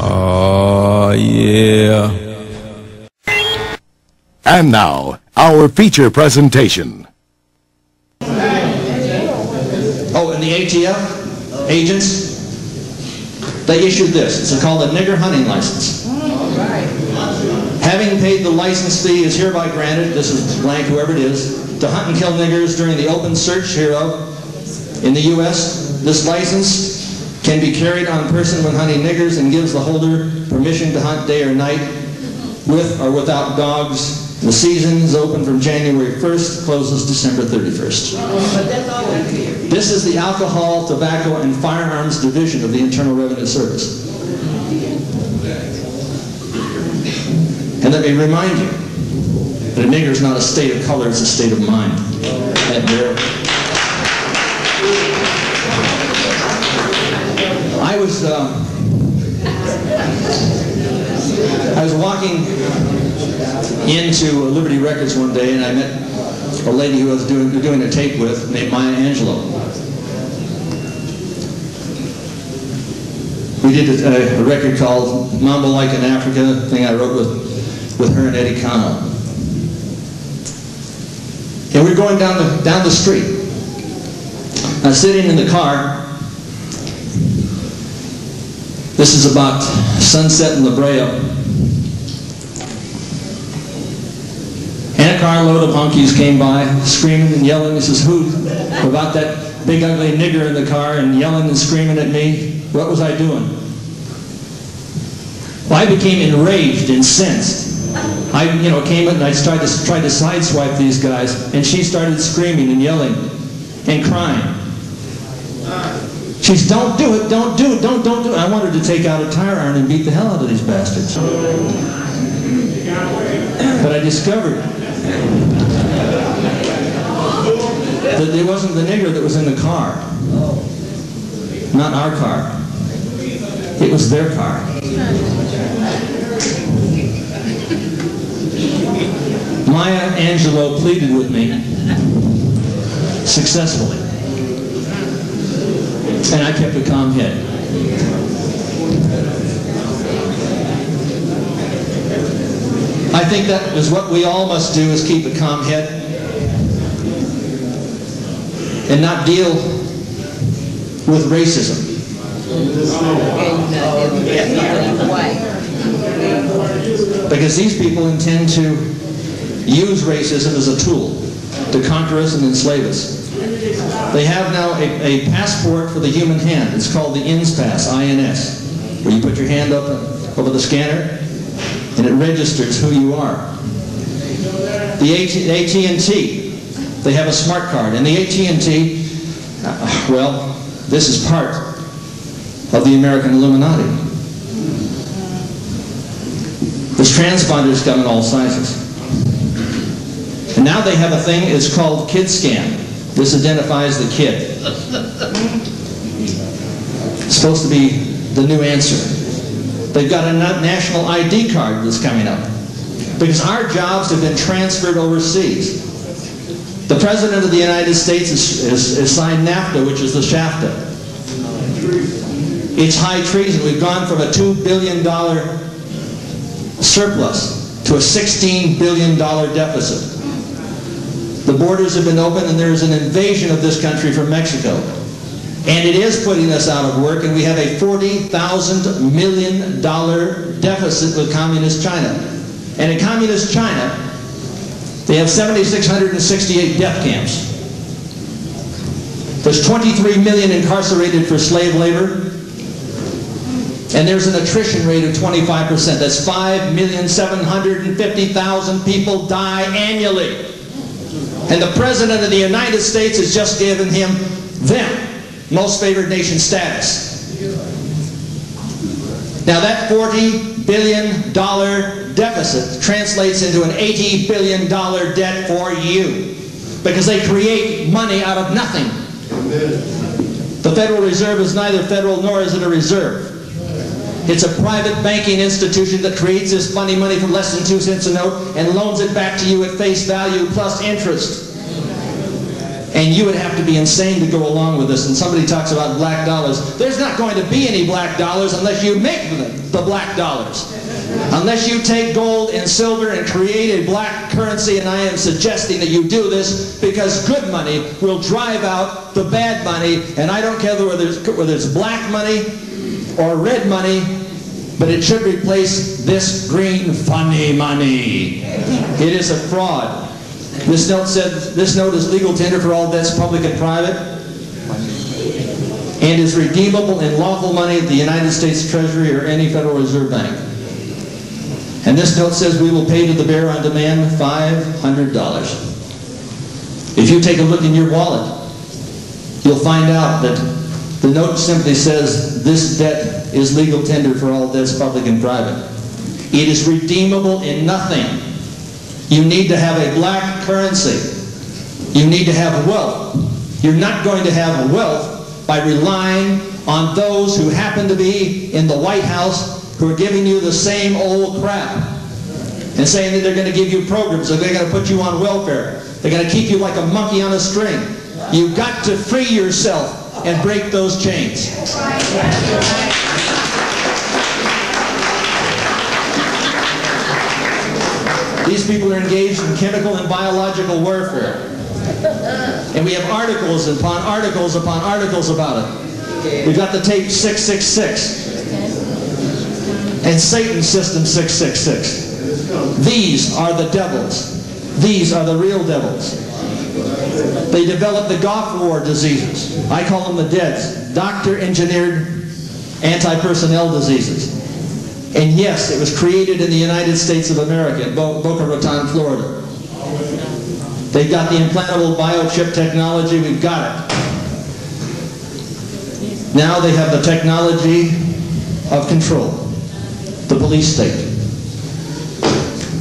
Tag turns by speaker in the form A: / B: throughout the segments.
A: Oh, yeah.
B: And now, our feature presentation.
C: Oh, and the ATF agents, they issued this. It's called a nigger hunting license. Having paid the license fee is hereby granted, this is blank, whoever it is, to hunt and kill niggers during the open search hereof in the U.S. This license can be carried on person when hunting niggers and gives the holder permission to hunt day or night with or without dogs. The season is open from January 1st, closes December 31st. This is the Alcohol, Tobacco, and Firearms Division of the Internal Revenue Service. And let me remind you that a nigger is not a state of color, it's a state of mind. I was walking into Liberty Records one day, and I met a lady who I was doing a tape with named Maya Angelou. We did a record called Mambo Like in Africa, a thing I wrote with her and Eddie Cano. And we were going down the street. I was sitting in the car. This is about sunset in La Brea. And a carload of honkies came by, screaming and yelling. This is who? About that big ugly nigger in the car and yelling and screaming at me. What was I doing? Well, I became enraged, incensed. I came in and I tried to sideswipe these guys, and she started screaming and yelling and crying. She's, don't do it, don't do it, don't do it. I wanted to take out a tire iron and beat the hell out of these bastards. But I discovered that it wasn't the nigger that was in the car. Not our car. It was their car. Maya Angelou pleaded with me successfully. And I kept a calm head. I think that is what we all must do, is keep a calm head and not deal with racism. Because these people intend to use racism as a tool to conquer us and enslave us. They have now a passport for the human hand. It's called the INS Pass, I-N-S, where you put your hand up over the scanner and it registers who you are. The AT&T, they have a smart card. And the AT&T, well, this is part of the American Illuminati. There's transponders come in all sizes. And now they have a thing, it's called KidScan. This identifies the kid. It's supposed to be the new answer. They've got a national ID card that's coming up. Because our jobs have been transferred overseas. The President of the United States has signed NAFTA, which is the SHAFTA. It's high treason. We've gone from a $2 billion surplus to a $16 billion deficit. The borders have been open and there's an invasion of this country from Mexico. And it is putting us out of work, and we have a $40,000 million deficit with Communist China. And in Communist China, they have 7,668 death camps. There's 23 million incarcerated for slave labor. And there's an attrition rate of 25%. That's 5,750,000 people die annually. And the President of the United States has just given them most favored nation status. Now that $40 billion deficit translates into an $80 billion debt for you, because they create money out of nothing. The Federal Reserve is neither federal nor is it a reserve. It's a private banking institution that creates this funny money for less than 2 cents a note and loans it back to you at face value plus interest. And you would have to be insane to go along with this. And somebody talks about black dollars. There's not going to be any black dollars unless you make the black dollars. Unless you take gold and silver and create a black currency, and I am suggesting that you do this because good money will drive out the bad money. And I don't care whether it's black money or red money, but it should replace this green funny money. It is a fraud. This note said, this note is legal tender for all debts, public and private, and is redeemable in lawful money at the United States Treasury or any Federal Reserve Bank. And this note says we will pay to the bearer on demand $500. If you take a look in your wallet, you'll find out that the note simply says this debt is legal tender for all debts, public and private. It is redeemable in nothing. You need to have a black currency. You need to have wealth. You're not going to have wealth by relying on those who happen to be in the White House who are giving you the same old crap and saying that they're going to give you programs, or they're going to put you on welfare. They're going to keep you like a monkey on a string. You've got to free yourself and break those chains. These people are engaged in chemical and biological warfare. And we have articles upon articles upon articles about it. We've got the tape 666 and Satan System 666. These are the devils. These are the real devils. They developed the Gulf War diseases. I call them the DEADs, doctor-engineered anti-personnel diseases. And yes, it was created in the United States of America, in Boca Raton, Florida. They've got the implantable biochip technology. We've got it. Now they have the technology of control, the police state.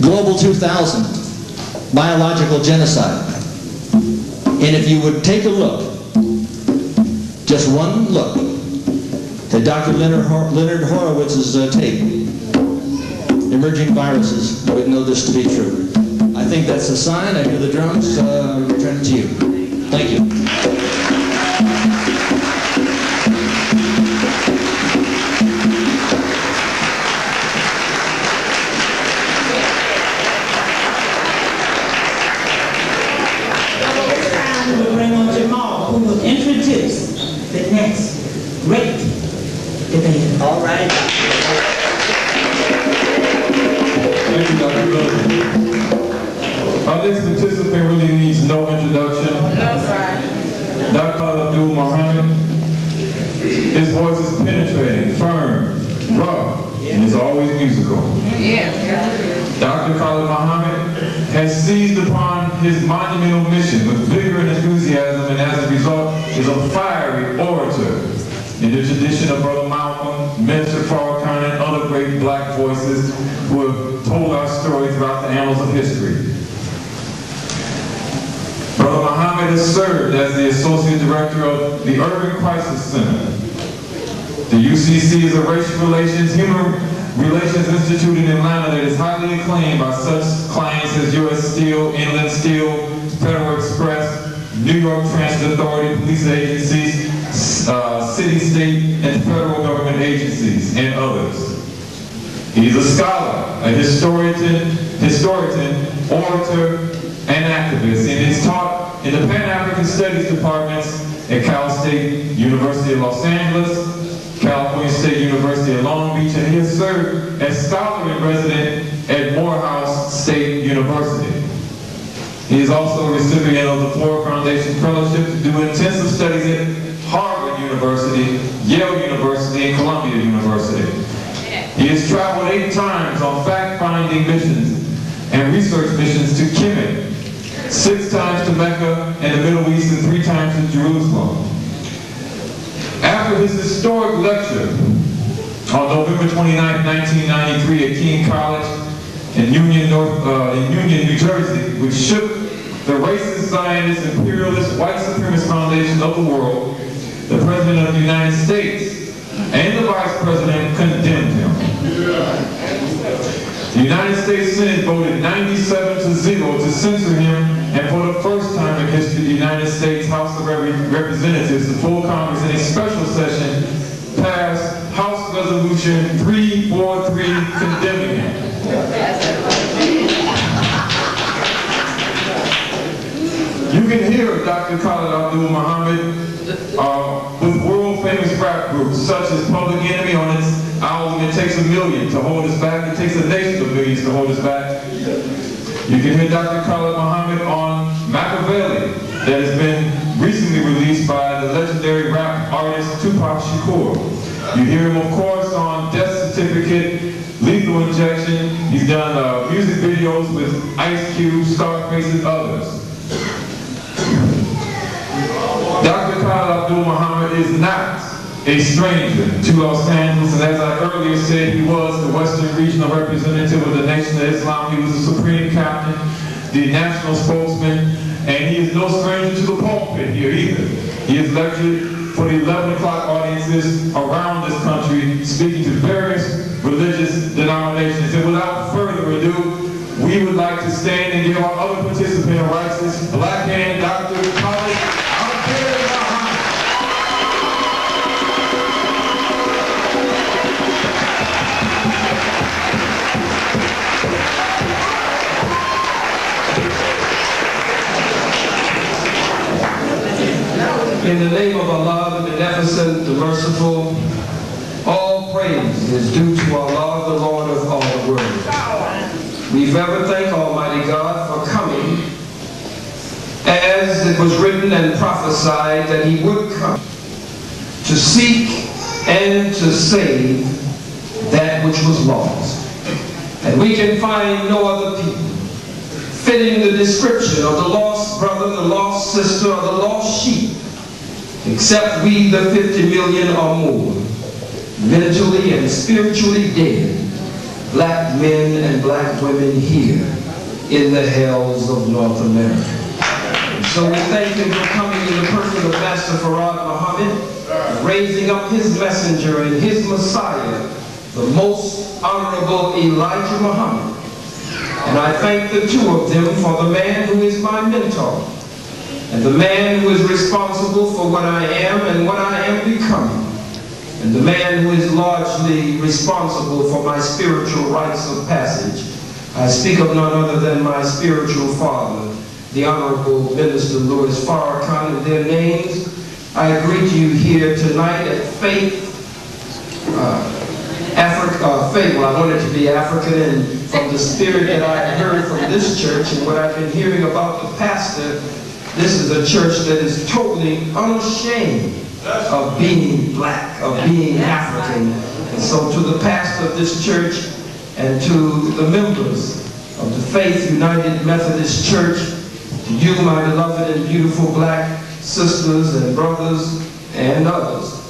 C: Global 2000, biological genocide. And if you would take a look, just one look, at Dr. Leonard Horowitz's tape, Emerging Viruses, I would know this to be true. I think that's a sign. I hear the drums. I return it to you. Thank you.
A: We'll bring on Jamal, who will introduce the next great debate. All right.
D: Thank you, Dr. Hilder. Our next participant really needs no introduction.
A: No, sir.
D: Dr. Muhammad. His voice is penetrating, firm, rough, and is always musical.
A: Yeah.
D: Dr. Khalid Muhammad has seized upon his monumental mission with vigor and enthusiasm, and as a result is a fiery orator in the tradition of Brother Malcolm, Minister Farrakhan, and other great black voices who have told our story throughout the annals of history. Brother Muhammad has served as the Associate Director of the Urban Crisis Center. The UCC is a racial relations, human relations institute in Atlanta that is highly acclaimed by such clients as U.S. Steel, Inland Steel, Federal Express, New York Transit Authority, police agencies, city, state, and federal government agencies, and others. He's a scholar, a historian, orator, and activist, and he's taught in the Pan-African Studies departments at Cal State University of Los Angeles, California State University of Long Beach, and he has served as scholar in resident at Morehouse State University. He is also a recipient of the Ford Foundation Fellowship to do intensive studies at Harvard University, Yale University, and Columbia University. He has traveled 8 times on fact-finding missions and research missions to Kemet, 6 times to Mecca and the Middle East, and 3 times to Jerusalem. After his historic lecture on November 29, 1993 at King College in Union, New Jersey, which shook the racist, Zionist, imperialist, white supremacist foundation of the world, the President of the United States and the Vice President condemned him. The United States Senate voted 97-0 to censor him, and for the first time in history, the United States House of Representatives, the full Congress, in a special session, passed House Resolution 343 condemning him. You can hear Dr. Khalid Abdul-Muhammad with world-famous rap groups such as Public Enemy on its album It Takes a Million to Hold Us Back. It takes a nation of millions to hold us back. You can hear Dr. Khalid Muhammad on Machiavelli, that has been recently released by the legendary rap artist Tupac Shakur. You hear him, of course, on Death Certificate, Lethal Injection. He's done music videos with Ice Cube, Scarface, and others. Dr. Khalid Abdul-Muhammad is not a stranger to Los Angeles, and as I earlier said, he was the Western Regional Representative of the Nation of Islam. He was the Supreme Captain, the National Spokesman, and he is no stranger to the pulpit here either. He has lectured for the 11 o'clock audiences around this country, speaking to various religious denominations. And without further ado, we would like to stand and give our other participant a righteous black hand, Dr. Khalid Abdul-Muhammad.
E: In the name of Allah, the Beneficent, the Merciful, all praise is due to Allah, the Lord of all the world. We forever thank Almighty God for coming, as it was written and prophesied that He would come to seek and to save that which was lost. And we can find no other people fitting the description of the lost brother, the lost sister, or the lost sheep, except we, the 50 million or more, mentally and spiritually dead, black men and black women here in the hells of North America. And so we thank Him for coming in the person of Master Farad Muhammad, raising up His messenger and His Messiah, the most honorable Elijah Muhammad. And I thank the two of them for the man who is my mentor, and the man who is responsible for what I am and what I am becoming, and the man who is largely responsible for my spiritual rites of passage. I speak of none other than my spiritual father, the Honorable Minister Louis Farrakhan. In their names, I greet you here tonight at Faith, well, I wanted to be African, and from the spirit that I heard from this church and what I've been hearing about the pastor, this is a church that is totally unashamed of being black, of being African. And so to the pastor of this church and to the members of the Faith United Methodist Church, to you, my beloved and beautiful black sisters and brothers and others,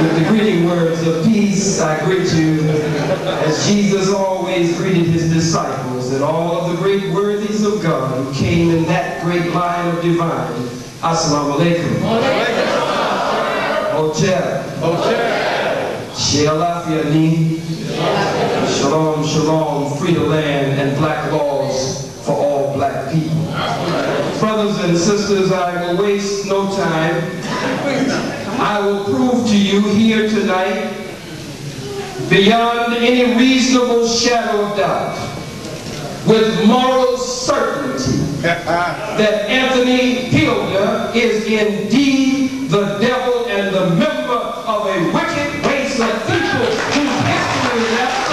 E: with the greeting words of peace, I greet you as Jesus always greeted His disciples and all of the great worthies of God who came in that great line of divine. Assalamu alaikum. Hotel. Shealafiani. Shalom, shalom, free the land and black laws for all black people. Brothers and sisters, I will waste no time. I will prove to you here tonight, beyond any reasonable shadow of doubt, with moral certainty, that Anthony Hilder is indeed the devil and the member of a wicked race of people whose history is